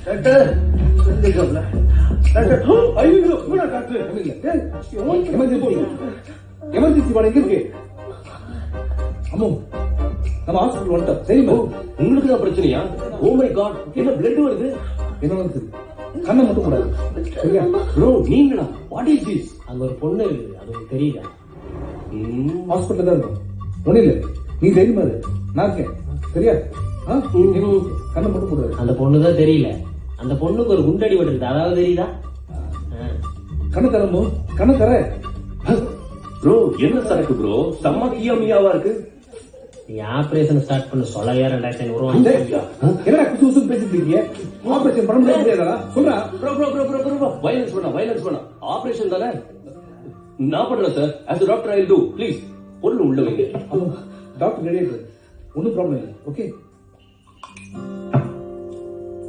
Doctor ஐயோ doctor emergency ward எங்க இருக்கு? அம்மா நம்ம ஹாஸ்பிட்டல் வந்துட்டோம். தெரியுமா உங்களுக்கு தான் பிரச்சனையா? ஓ மை காட், என்ன பிளட் வருது? என்ன வந்து கண்ணை மட்டும் கூடாது. சரியா ப்ரோ நீங்களா? What is this? அங்க ஒரு பொண்ணு இருக்குது, அது உங்களுக்கு தெரியுதா? ஹாஸ்பிட்டல் தான் இருக்கும். ஒண்ணு இல்ல, நீ தெரியுமா? நான் இருக்கேன். சரியா? கண்ணை மட்டும் கூடாது. அந்த பொண்ணு தான் தெரியல. அந்த பொண்ணுக்கு ஒரு குண்டடி விட்டுருக்கு, அதாவது தெரியுதா? கண்ணை தரமோ? கண்ணை தர. ப்ரோ என்ன சரக்கு ப்ரோ? செம்ம கியாமியாவா இருக்கு. நீ ஆபரேஷன் ஸ்டார்ட் பண்ண சொல்ல 2500 என்னடா குசு குசு பேசிட்டு இருக்கீங்க? ஆபரேஷன் பண்ண முடியாதா? சொல்றா. Bro bro bro bro bro violence வேணாம். ஆபரேஷன் தானே நான் பண்றேன் sir. as a doctor I will do. Please பொருள் உள்ள வைங்க. டாக்டர் ரெடி ஆயிட்டு ஒன்னும் ப்ராப்ளம் இல்லை. ஓகே